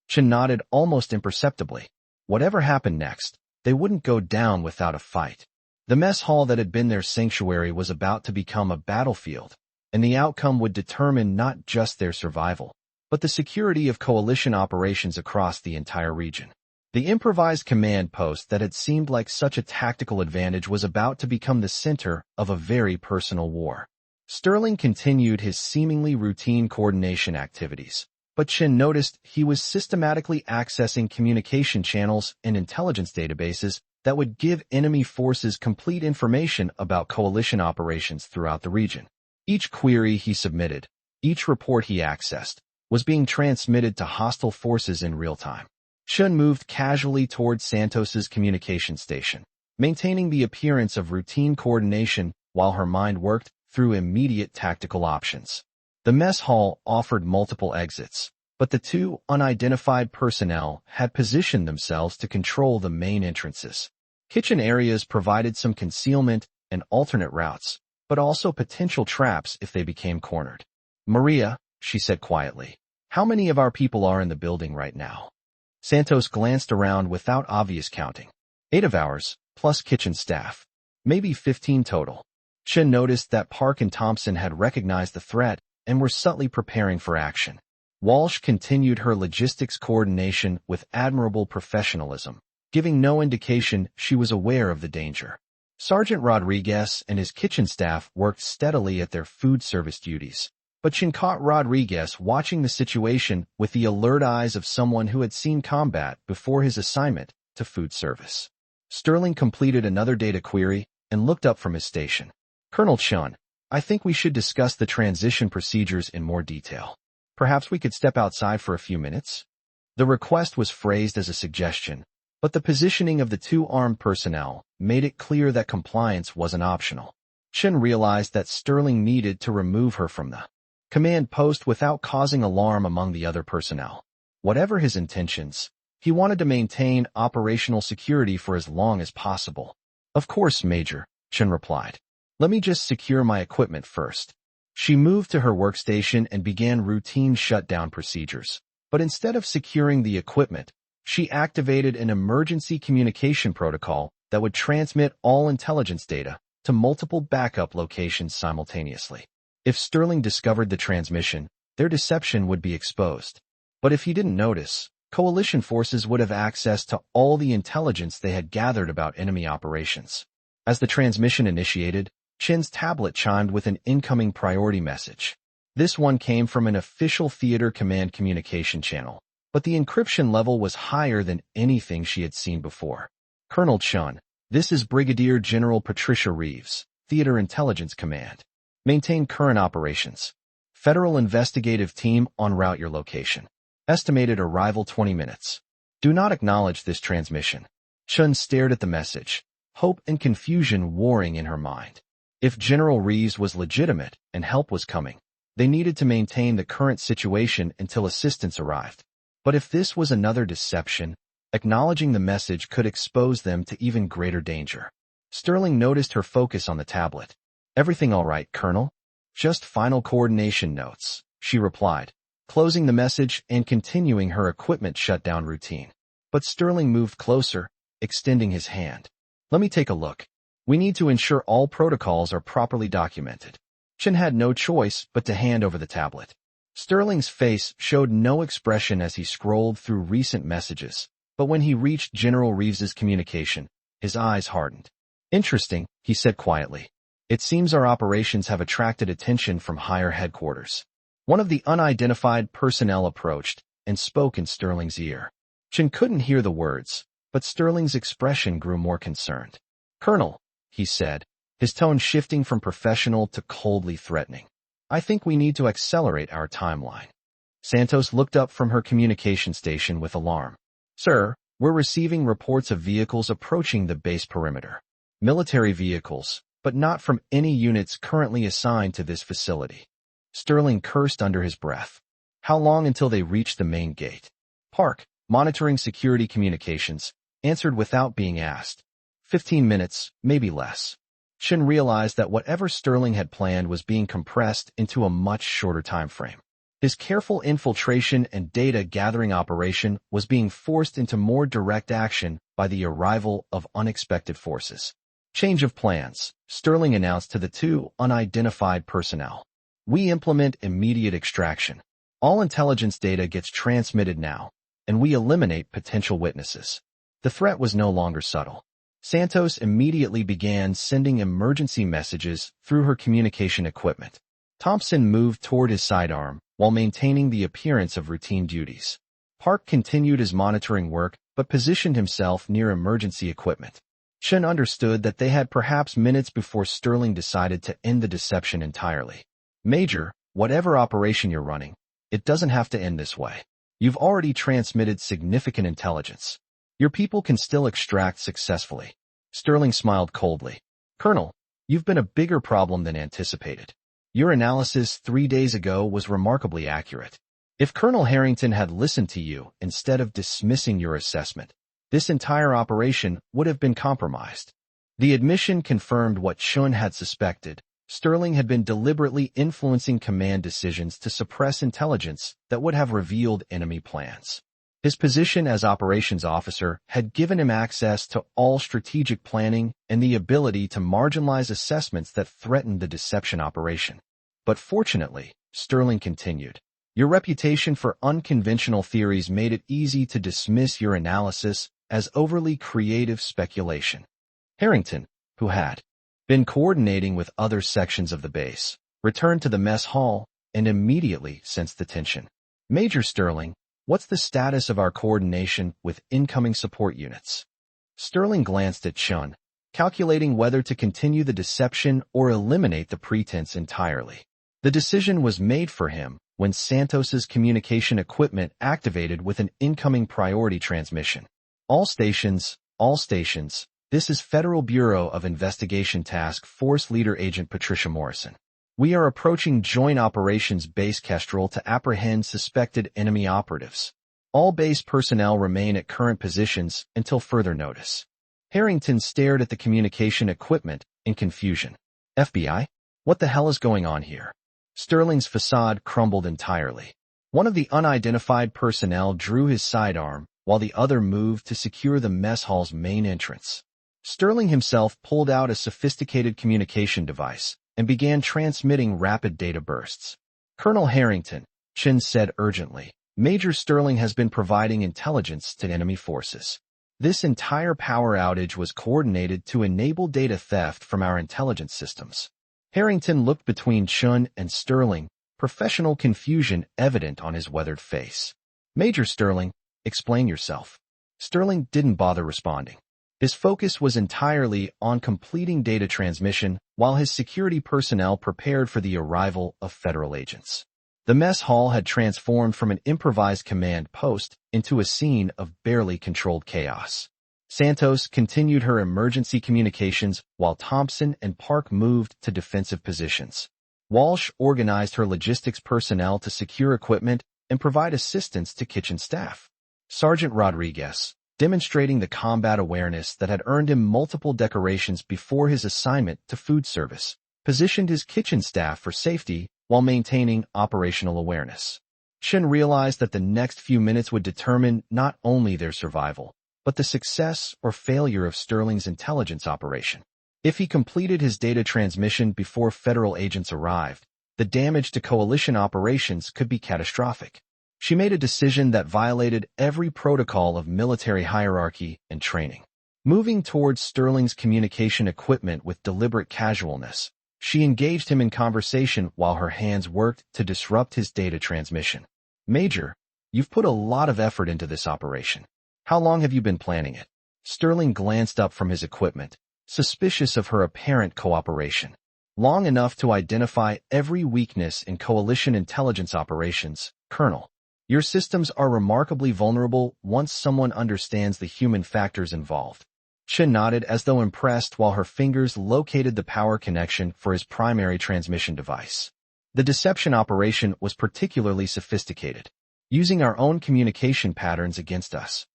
Chen nodded almost imperceptibly. Whatever happened next, they wouldn't go down without a fight. The mess hall that had been their sanctuary was about to become a battlefield, and the outcome would determine not just their survival, but the security of coalition operations across the entire region. The improvised command post that had seemed like such a tactical advantage was about to become the center of a very personal war. Sterling continued his seemingly routine coordination activities, but Chen noticed he was systematically accessing communication channels and intelligence databases that would give enemy forces complete information about coalition operations throughout the region. Each query he submitted, each report he accessed, was being transmitted to hostile forces in real time. Chen moved casually toward Santos's communication station, maintaining the appearance of routine coordination while her mind worked through immediate tactical options. The mess hall offered multiple exits, but the two unidentified personnel had positioned themselves to control the main entrances. Kitchen areas provided some concealment and alternate routes, but also potential traps if they became cornered. "Maria," she said quietly, "how many of our people are in the building right now?" Santos glanced around without obvious counting. 8 of ours, plus kitchen staff. Maybe 15 total. Chen noticed that Park and Thompson had recognized the threat and were subtly preparing for action. Walsh continued her logistics coordination with admirable professionalism, giving no indication she was aware of the danger. Sergeant Rodriguez and his kitchen staff worked steadily at their food service duties, but Chen caught Rodriguez watching the situation with the alert eyes of someone who had seen combat before his assignment to food service. Sterling completed another data query and looked up from his station. Colonel Chen, I think we should discuss the transition procedures in more detail. Perhaps we could step outside for a few minutes? The request was phrased as a suggestion, but the positioning of the two armed personnel made it clear that compliance wasn't optional. Chen realized that Sterling needed to remove her from the command post without causing alarm among the other personnel. Whatever his intentions, he wanted to maintain operational security for as long as possible. Of course, Major, Chen replied. Let me just secure my equipment first. She moved to her workstation and began routine shutdown procedures. But instead of securing the equipment, she activated an emergency communication protocol that would transmit all intelligence data to multiple backup locations simultaneously. If Sterling discovered the transmission, their deception would be exposed. But if he didn't notice, coalition forces would have access to all the intelligence they had gathered about enemy operations. As the transmission initiated, Chen's tablet chimed with an incoming priority message. This one came from an official theater command communication channel, but the encryption level was higher than anything she had seen before. Colonel Chen, this is Brigadier General Patricia Reeves, Theater Intelligence Command. Maintain current operations. Federal investigative team en route your location. Estimated arrival 20 minutes. Do not acknowledge this transmission. Chen stared at the message, hope and confusion warring in her mind. If General Reeves was legitimate and help was coming, they needed to maintain the current situation until assistance arrived. But if this was another deception, acknowledging the message could expose them to even greater danger. Sterling noticed her focus on the tablet. Everything all right, Colonel? Just final coordination notes, she replied, closing the message and continuing her equipment shutdown routine. But Sterling moved closer, extending his hand. Let me take a look. We need to ensure all protocols are properly documented. Chen had no choice but to hand over the tablet. Sterling's face showed no expression as he scrolled through recent messages, but when he reached General Reeves's communication, his eyes hardened. Interesting, he said quietly. It seems our operations have attracted attention from higher headquarters. One of the unidentified personnel approached and spoke in Sterling's ear. Chen couldn't hear the words, but Sterling's expression grew more concerned. Colonel, he said, his tone shifting from professional to coldly threatening. I think we need to accelerate our timeline. Santos looked up from her communication station with alarm. Sir, we're receiving reports of vehicles approaching the base perimeter. Military vehicles, but not from any units currently assigned to this facility. Sterling cursed under his breath. How long until they reach the main gate? Park, monitoring security communications, answered without being asked. 15 minutes, maybe less. Chen realized that whatever Sterling had planned was being compressed into a much shorter time frame. His careful infiltration and data-gathering operation was being forced into more direct action by the arrival of unexpected forces. Change of plans, Sterling announced to the two unidentified personnel. We implement immediate extraction. All intelligence data gets transmitted now, and we eliminate potential witnesses. The threat was no longer subtle. Santos immediately began sending emergency messages through her communication equipment. Thompson moved toward his sidearm while maintaining the appearance of routine duties. Park continued his monitoring work but positioned himself near emergency equipment. Chen understood that they had perhaps minutes before Sterling decided to end the deception entirely. Major, whatever operation you're running, it doesn't have to end this way. You've already transmitted significant intelligence. Your people can still extract successfully. Sterling smiled coldly. Colonel, you've been a bigger problem than anticipated. Your analysis 3 days ago was remarkably accurate. If Colonel Harrington had listened to you instead of dismissing your assessment, this entire operation would have been compromised. The admission confirmed what Chen had suspected. Sterling had been deliberately influencing command decisions to suppress intelligence that would have revealed enemy plans. His position as operations officer had given him access to all strategic planning and the ability to marginalize assessments that threatened the deception operation. But fortunately, Sterling continued, your reputation for unconventional theories made it easy to dismiss your analysis as overly creative speculation. Harrington, who had been coordinating with other sections of the base, returned to the mess hall and immediately sensed the tension. Major Sterling, what's the status of our coordination with incoming support units? Sterling glanced at Chen, calculating whether to continue the deception or eliminate the pretense entirely. The decision was made for him when Santos's communication equipment activated with an incoming priority transmission. All stations, this is Federal Bureau of Investigation Task Force Leader Agent Patricia Morrison. We are approaching Joint Operations Base Kestrel to apprehend suspected enemy operatives. All base personnel remain at current positions until further notice. Harrington stared at the communication equipment in confusion. FBI? What the hell is going on here? Sterling's facade crumbled entirely. One of the unidentified personnel drew his sidearm, while the other moved to secure the mess hall's main entrance. Sterling himself pulled out a sophisticated communication device and began transmitting rapid data bursts. Colonel Harrington, Chen said urgently, Major Sterling has been providing intelligence to enemy forces. This entire power outage was coordinated to enable data theft from our intelligence systems. Harrington looked between Chen and Sterling, professional confusion evident on his weathered face. Major Sterling, explain yourself. Sterling didn't bother responding. His focus was entirely on completing data transmission while his security personnel prepared for the arrival of federal agents. The mess hall had transformed from an improvised command post into a scene of barely controlled chaos. Santos continued her emergency communications while Thompson and Park moved to defensive positions. Walsh organized her logistics personnel to secure equipment and provide assistance to kitchen staff. Sergeant Rodriguez, demonstrating the combat awareness that had earned him multiple decorations before his assignment to food service, positioned his kitchen staff for safety while maintaining operational awareness. Chen realized that the next few minutes would determine not only their survival, but the success or failure of Sterling's intelligence operation. If he completed his data transmission before federal agents arrived, the damage to coalition operations could be catastrophic. She made a decision that violated every protocol of military hierarchy and training. Moving towards Sterling's communication equipment with deliberate casualness, she engaged him in conversation while her hands worked to disrupt his data transmission. Major, you've put a lot of effort into this operation. How long have you been planning it? Sterling glanced up from his equipment, suspicious of her apparent cooperation. Long enough to identify every weakness in coalition intelligence operations, Colonel. Your systems are remarkably vulnerable once someone understands the human factors involved. Chen nodded as though impressed while her fingers located the power connection for his primary transmission device. The deception operation was particularly sophisticated, using our own communication patterns against us.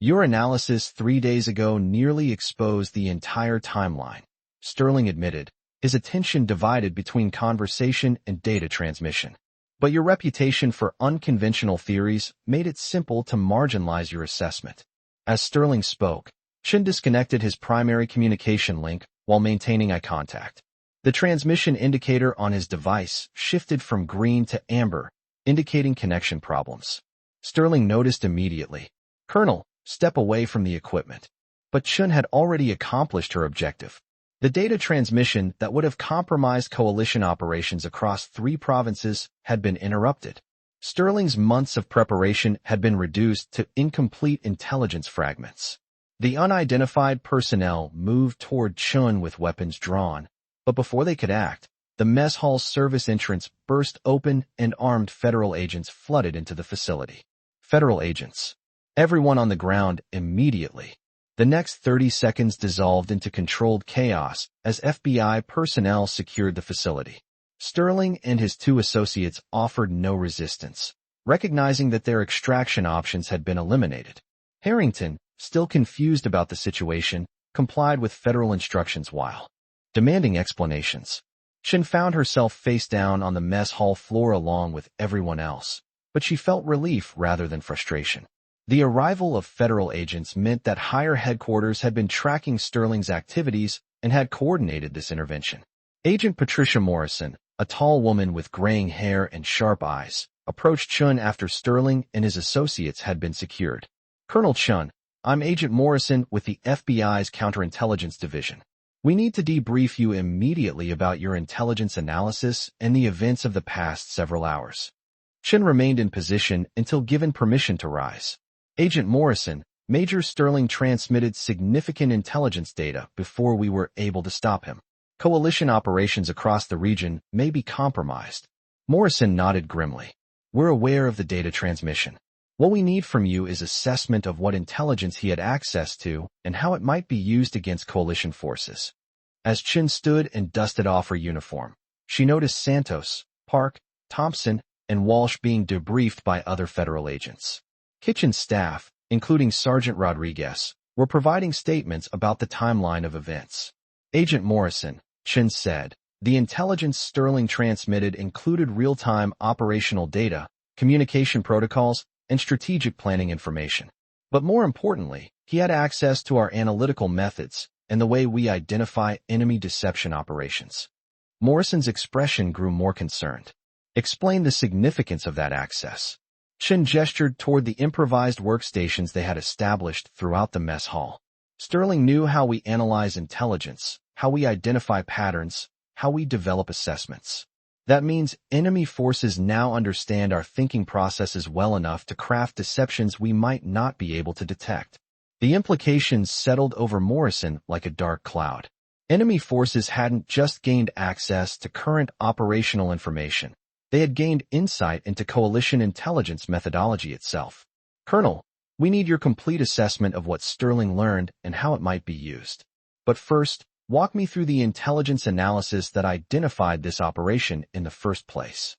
Your analysis 3 days ago nearly exposed the entire timeline, Sterling admitted, his attention divided between conversation and data transmission. But your reputation for unconventional theories made it simple to marginalize your assessment. As Sterling spoke, Chen disconnected his primary communication link while maintaining eye contact. The transmission indicator on his device shifted from green to amber, indicating connection problems. Sterling noticed immediately. Colonel, step away from the equipment. But Chen had already accomplished her objective. The data transmission that would have compromised coalition operations across 3 provinces had been interrupted. Sterling's months of preparation had been reduced to incomplete intelligence fragments. The unidentified personnel moved toward Chen with weapons drawn, but before they could act, the mess hall's service entrance burst open and armed federal agents flooded into the facility. Federal agents. Everyone on the ground immediately. The next 30 seconds dissolved into controlled chaos as FBI personnel secured the facility. Sterling and his 2 associates offered no resistance, recognizing that their extraction options had been eliminated. Harrington, still confused about the situation, complied with federal instructions while demanding explanations. Chen found herself face down on the mess hall floor along with everyone else, but she felt relief rather than frustration. The arrival of federal agents meant that higher headquarters had been tracking Sterling's activities and had coordinated this intervention. Agent Patricia Morrison, a tall woman with graying hair and sharp eyes, approached Chen after Sterling and his associates had been secured. "Colonel Chen, I'm Agent Morrison with the FBI's counterintelligence division. We need to debrief you immediately about your intelligence analysis and the events of the past several hours." Chen remained in position until given permission to rise. "Agent Morrison, Major Sterling transmitted significant intelligence data before we were able to stop him. Coalition operations across the region may be compromised." Morrison nodded grimly. "We're aware of the data transmission. What we need from you is assessment of what intelligence he had access to and how it might be used against coalition forces." As Chen stood and dusted off her uniform, she noticed Santos, Park, Thompson, and Walsh being debriefed by other federal agents. Kitchen staff, including Sergeant Rodriguez, were providing statements about the timeline of events. "Agent Morrison," Chen said, "the intelligence Sterling transmitted included real-time operational data, communication protocols, and strategic planning information. But more importantly, he had access to our analytical methods and the way we identify enemy deception operations." Morrison's expression grew more concerned. "Explain the significance of that access." Chen gestured toward the improvised workstations they had established throughout the mess hall. "Sterling knew how we analyze intelligence, how we identify patterns, how we develop assessments. That means enemy forces now understand our thinking processes well enough to craft deceptions we might not be able to detect." The implications settled over Morrison like a dark cloud. Enemy forces hadn't just gained access to current operational information. They had gained insight into coalition intelligence methodology itself. "Colonel, we need your complete assessment of what Sterling learned and how it might be used. But first, walk me through the intelligence analysis that identified this operation in the first place."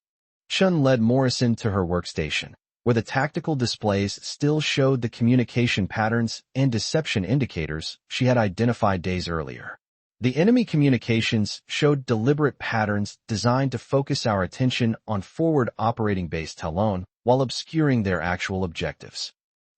Chen led Morrison to her workstation, where the tactical displays still showed the communication patterns and deception indicators she had identified days earlier. The enemy communications showed deliberate patterns designed to focus our attention on forward operating base Talon while obscuring their actual objectives.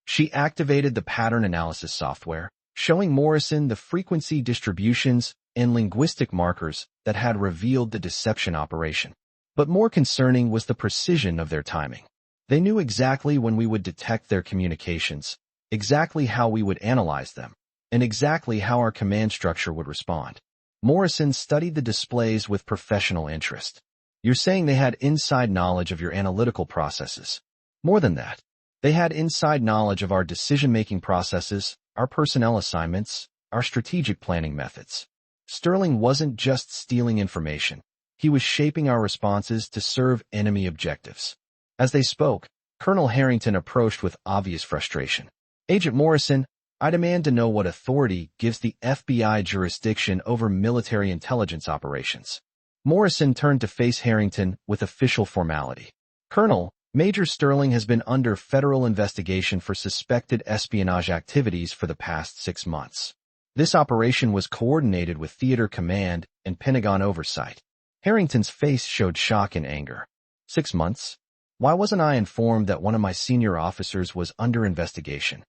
She activated the pattern analysis software, showing Morrison the frequency distributions and linguistic markers that had revealed the deception operation. But more concerning was the precision of their timing. They knew exactly when we would detect their communications, exactly how we would analyze them, and exactly how our command structure would respond. Morrison studied the displays with professional interest. "You're saying they had inside knowledge of your analytical processes. More than that, they had inside knowledge of our decision-making processes, our personnel assignments, our strategic planning methods. Sterling wasn't just stealing information. He was shaping our responses to serve enemy objectives." As they spoke, Colonel Harrington approached with obvious frustration. "Agent Morrison, I demand to know what authority gives the FBI jurisdiction over military intelligence operations." Morrison turned to face Harrington with official formality. "Colonel, Major Sterling has been under federal investigation for suspected espionage activities for the past 6 months. This operation was coordinated with Theater Command and Pentagon oversight." Harrington's face showed shock and anger. 6 months? Why wasn't I informed that one of my senior officers was under investigation?"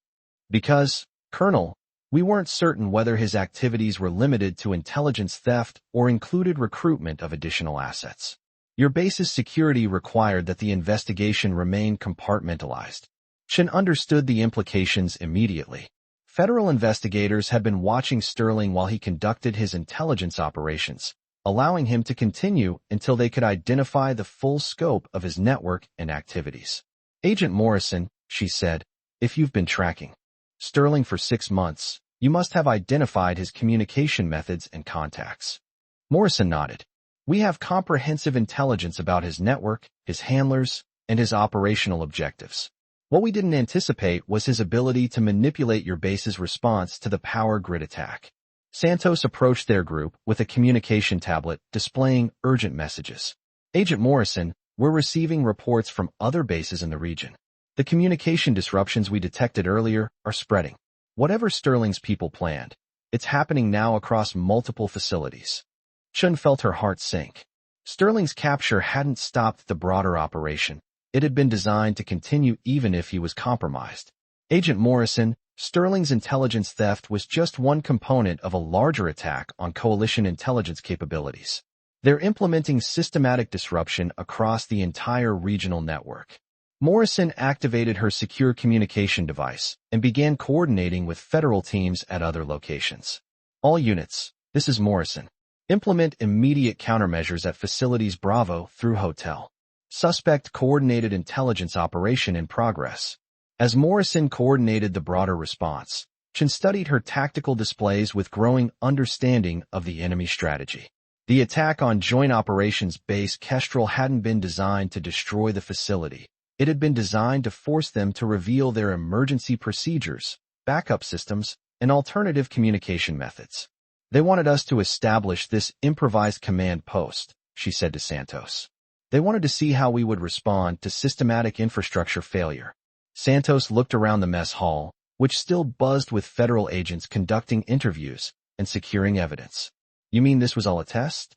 "Because, Colonel, we weren't certain whether his activities were limited to intelligence theft or included recruitment of additional assets. Your base's security required that the investigation remain compartmentalized." Chen understood the implications immediately. Federal investigators had been watching Sterling while he conducted his intelligence operations, allowing him to continue until they could identify the full scope of his network and activities. "Agent Morrison," she said, "if you've been tracking Sterling for 6 months, you must have identified his communication methods and contacts." Morrison nodded. "We have comprehensive intelligence about his network, his handlers, and his operational objectives. What we didn't anticipate was his ability to manipulate your base's response to the power grid attack." Santos approached their group with a communication tablet displaying urgent messages. "Agent Morrison, we're receiving reports from other bases in the region. The communication disruptions we detected earlier are spreading. Whatever Sterling's people planned, it's happening now across multiple facilities." Chen felt her heart sink. Sterling's capture hadn't stopped the broader operation. It had been designed to continue even if he was compromised. Agent Morrison, Sterling's intelligence theft was just one component of a larger attack on coalition intelligence capabilities. They're implementing systematic disruption across the entire regional network. Morrison activated her secure communication device and began coordinating with federal teams at other locations. All units, this is Morrison. Implement immediate countermeasures at facilities Bravo through Hotel. Suspect coordinated intelligence operation in progress. As Morrison coordinated the broader response, Chen studied her tactical displays with growing understanding of the enemy strategy. The attack on Joint Operations Base Kestrel hadn't been designed to destroy the facility. It had been designed to force them to reveal their emergency procedures, backup systems, and alternative communication methods. They wanted us to establish this improvised command post, she said to Santos. They wanted to see how we would respond to systematic infrastructure failure. Santos looked around the mess hall, which still buzzed with federal agents conducting interviews and securing evidence. You mean this was all a test?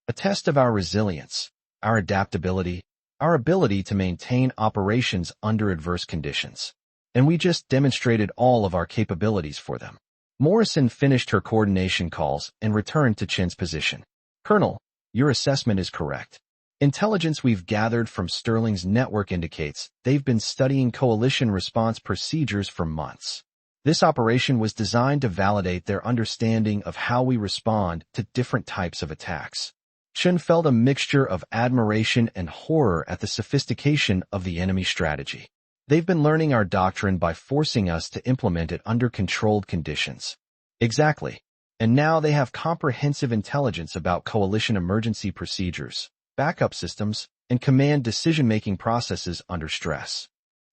A test of our resilience, our adaptability, our ability to maintain operations under adverse conditions. And we just demonstrated all of our capabilities for them. Morrison finished her coordination calls and returned to Chen's position. Colonel, your assessment is correct. Intelligence we've gathered from Sterling's network indicates they've been studying coalition response procedures for months. This operation was designed to validate their understanding of how we respond to different types of attacks. Chen felt a mixture of admiration and horror at the sophistication of the enemy strategy. They've been learning our doctrine by forcing us to implement it under controlled conditions. Exactly. And now they have comprehensive intelligence about coalition emergency procedures, backup systems, and command decision-making processes under stress.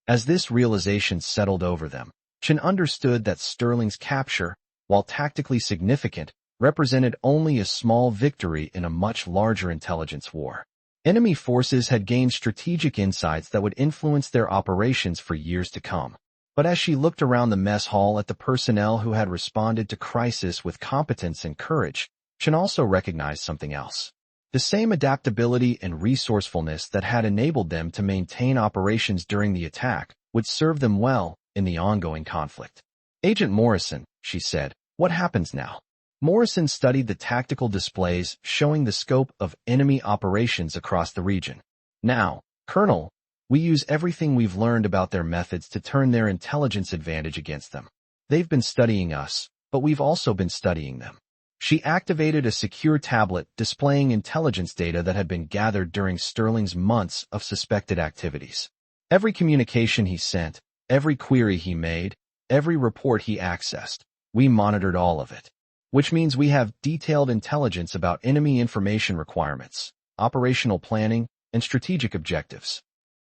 As this realization settled over them, Chen understood that Sterling's capture, while tactically significant, represented only a small victory in a much larger intelligence war. Enemy forces had gained strategic insights that would influence their operations for years to come. But as she looked around the mess hall at the personnel who had responded to crisis with competence and courage, Chen also recognized something else. The same adaptability and resourcefulness that had enabled them to maintain operations during the attack would serve them well in the ongoing conflict. Agent Morrison, she said, what happens now? Morrison studied the tactical displays showing the scope of enemy operations across the region. Now, Colonel, we use everything we've learned about their methods to turn their intelligence advantage against them. They've been studying us, but we've also been studying them. She activated a secure tablet displaying intelligence data that had been gathered during Sterling's months of suspected activities. Every communication he sent, every query he made, every report he accessed, we monitored all of it. Which means we have detailed intelligence about enemy information requirements, operational planning, and strategic objectives.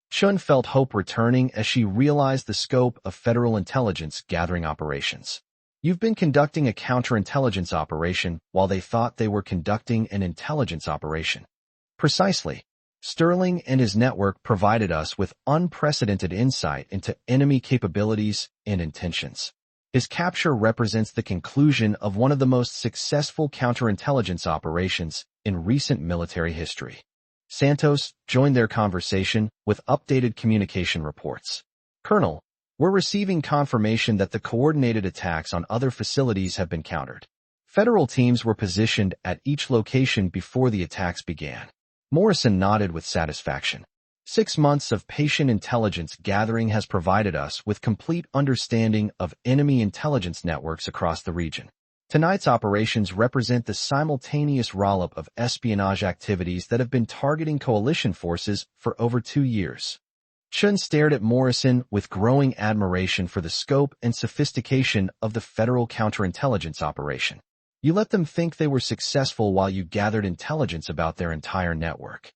Chen felt hope returning as she realized the scope of federal intelligence gathering operations. You've been conducting a counterintelligence operation while they thought they were conducting an intelligence operation. Precisely. Sterling and his network provided us with unprecedented insight into enemy capabilities and intentions. His capture represents the conclusion of one of the most successful counterintelligence operations in recent military history. Santos joined their conversation with updated communication reports. Colonel, we're receiving confirmation that the coordinated attacks on other facilities have been countered. Federal teams were positioned at each location before the attacks began. Morrison nodded with satisfaction. 6 months of patient intelligence gathering has provided us with complete understanding of enemy intelligence networks across the region. Tonight's operations represent the simultaneous roll-up of espionage activities that have been targeting coalition forces for over 2 years. Chen stared at Morrison with growing admiration for the scope and sophistication of the federal counterintelligence operation. You let them think they were successful while you gathered intelligence about their entire network.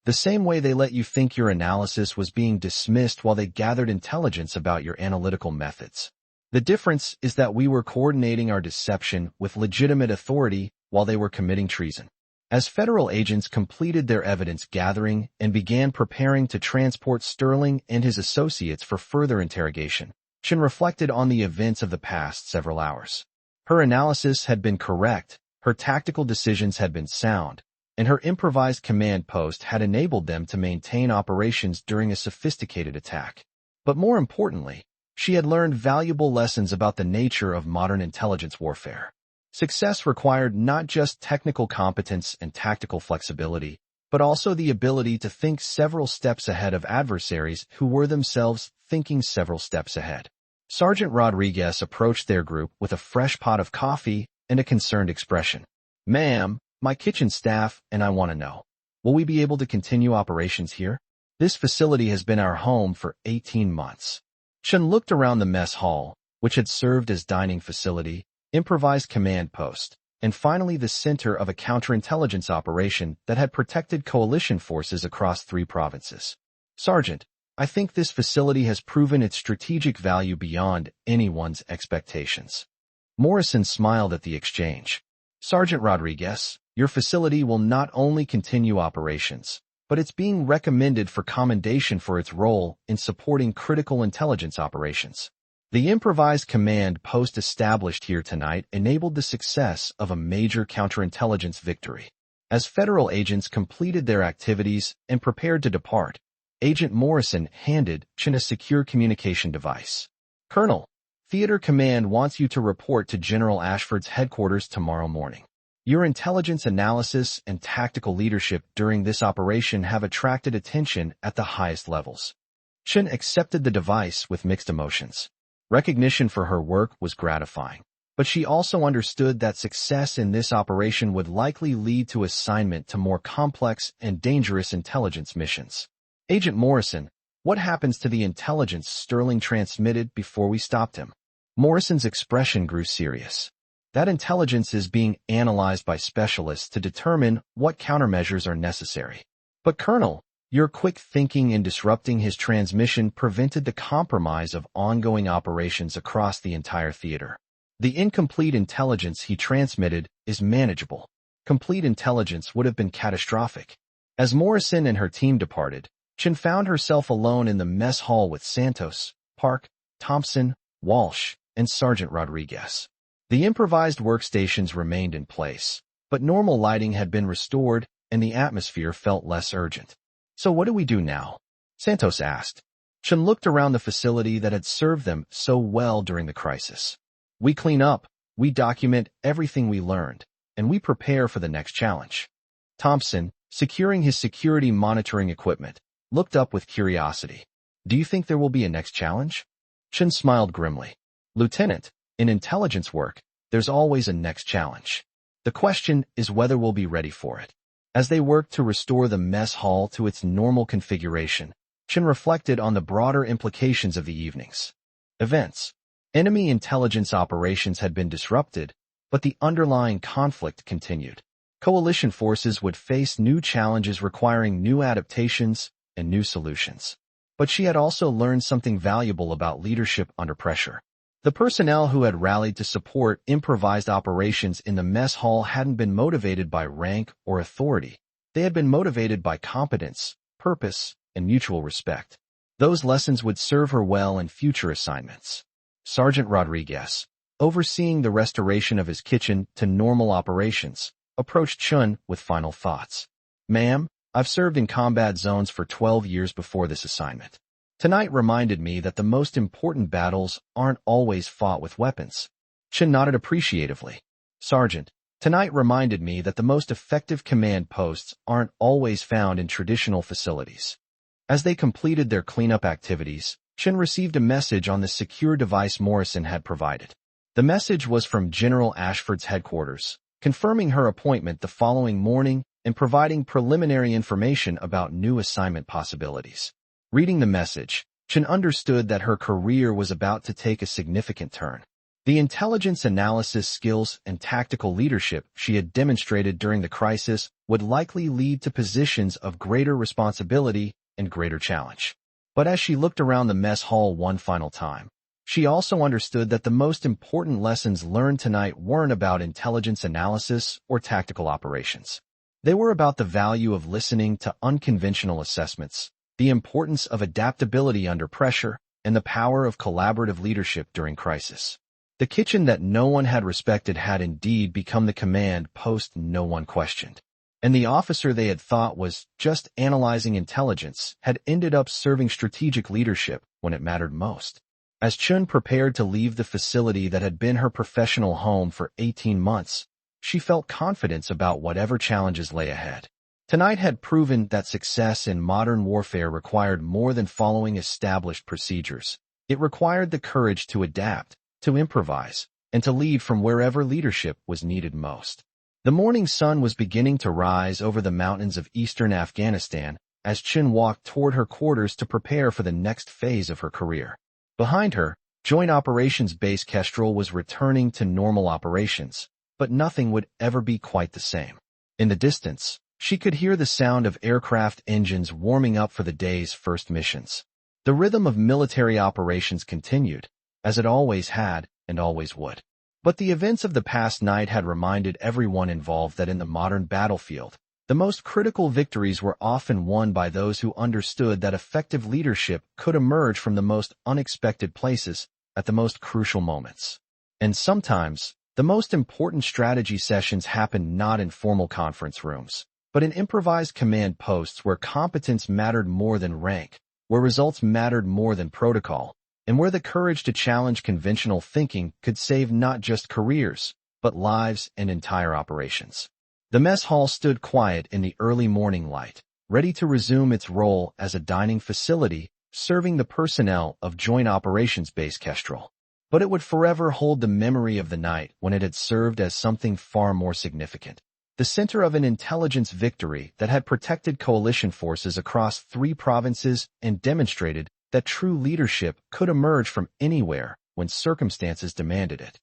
The same way they let you think your analysis was being dismissed while they gathered intelligence about your analytical methods. The difference is that we were coordinating our deception with legitimate authority while they were committing treason. As federal agents completed their evidence gathering and began preparing to transport Sterling and his associates for further interrogation, Chen reflected on the events of the past several hours. Her analysis had been correct, her tactical decisions had been sound, and her improvised command post had enabled them to maintain operations during a sophisticated attack. But more importantly, She had learned valuable lessons about the nature of modern intelligence warfare. Success required not just technical competence and tactical flexibility, but also the ability to think several steps ahead of adversaries who were themselves thinking several steps ahead. Sergeant Rodriguez approached their group with a fresh pot of coffee and a concerned expression. "Ma'am, my kitchen staff and I want to know, will we be able to continue operations here? This facility has been our home for 18 months. Chen looked around the mess hall, which had served as dining facility, improvised command post, and finally the center of a counterintelligence operation that had protected coalition forces across 3 provinces. Sergeant, I think this facility has proven its strategic value beyond anyone's expectations." Morrison smiled at the exchange. "Sergeant Rodriguez, your facility will not only continue operations, but it's being recommended for commendation for its role in supporting critical intelligence operations. The improvised command post established here tonight enabled the success of a major counterintelligence victory. As federal agents completed their activities and prepared to depart, Agent Morrison handed Chen a secure communication device. "Colonel, Theater Command wants you to report to General Ashford's headquarters tomorrow morning. Your intelligence analysis and tactical leadership during this operation have attracted attention at the highest levels." Chen accepted the device with mixed emotions. Recognition for her work was gratifying, but she also understood that success in this operation would likely lead to assignment to more complex and dangerous intelligence missions. "Agent Morrison, what happens to the intelligence Sterling transmitted before we stopped him?" Morrison's expression grew serious. "That intelligence is being analyzed by specialists to determine what countermeasures are necessary. But Colonel, your quick thinking in disrupting his transmission prevented the compromise of ongoing operations across the entire theater. The incomplete intelligence he transmitted is manageable. Complete intelligence would have been catastrophic." As Morrison and her team departed, Chen found herself alone in the mess hall with Santos, Park, Thompson, Walsh, and Sergeant Rodriguez. The improvised workstations remained in place, but normal lighting had been restored and the atmosphere felt less urgent. "So what do we do now?" Santos asked. Chen looked around the facility that had served them so well during the crisis. "We clean up, we document everything we learned, and we prepare for the next challenge." Thompson, securing his security monitoring equipment, looked up with curiosity. "Do you think there will be a next challenge?" Chen smiled grimly. "Lieutenant, in intelligence work, there's always a next challenge. The question is whether we'll be ready for it." As they worked to restore the mess hall to its normal configuration, Chen reflected on the broader implications of the evening's events. Enemy intelligence operations had been disrupted, but the underlying conflict continued. Coalition forces would face new challenges requiring new adaptations and new solutions. But she had also learned something valuable about leadership under pressure. The personnel who had rallied to support improvised operations in the mess hall hadn't been motivated by rank or authority. They had been motivated by competence, purpose, and mutual respect. Those lessons would serve her well in future assignments. Sergeant Rodriguez, overseeing the restoration of his kitchen to normal operations, approached Chen with final thoughts. "Ma'am, I've served in combat zones for 12 years before this assignment. Tonight reminded me that the most important battles aren't always fought with weapons." Chen nodded appreciatively. "Sergeant, tonight reminded me that the most effective command posts aren't always found in traditional facilities." As they completed their cleanup activities, Chen received a message on the secure device Morrison had provided. The message was from General Ashford's headquarters, confirming her appointment the following morning and providing preliminary information about new assignment possibilities. Reading the message, Chen understood that her career was about to take a significant turn. The intelligence analysis skills and tactical leadership she had demonstrated during the crisis would likely lead to positions of greater responsibility and greater challenge. But as she looked around the mess hall one final time, she also understood that the most important lessons learned tonight weren't about intelligence analysis or tactical operations. They were about the value of listening to unconventional assessments, the importance of adaptability under pressure, and the power of collaborative leadership during crisis. The kitchen that no one had respected had indeed become the command post no one questioned. And the officer they had thought was just analyzing intelligence had ended up serving strategic leadership when it mattered most. As Chen prepared to leave the facility that had been her professional home for 18 months, she felt confidence about whatever challenges lay ahead. Tonight had proven that success in modern warfare required more than following established procedures. It required the courage to adapt, to improvise, and to lead from wherever leadership was needed most. The morning sun was beginning to rise over the mountains of eastern Afghanistan as Chen walked toward her quarters to prepare for the next phase of her career. Behind her, Joint Operations Base Kestrel was returning to normal operations, but nothing would ever be quite the same. In the distance, she could hear the sound of aircraft engines warming up for the day's first missions. The rhythm of military operations continued, as it always had and always would. But the events of the past night had reminded everyone involved that in the modern battlefield, the most critical victories were often won by those who understood that effective leadership could emerge from the most unexpected places at the most crucial moments. And sometimes, the most important strategy sessions happened not in formal conference rooms, but in improvised command posts where competence mattered more than rank, where results mattered more than protocol, and where the courage to challenge conventional thinking could save not just careers, but lives and entire operations. The mess hall stood quiet in the early morning light, ready to resume its role as a dining facility serving the personnel of Joint Operations Base Kestrel. But it would forever hold the memory of the night when it had served as something far more significant. The center of an intelligence victory that had protected coalition forces across 3 provinces and demonstrated that true leadership could emerge from anywhere when circumstances demanded it.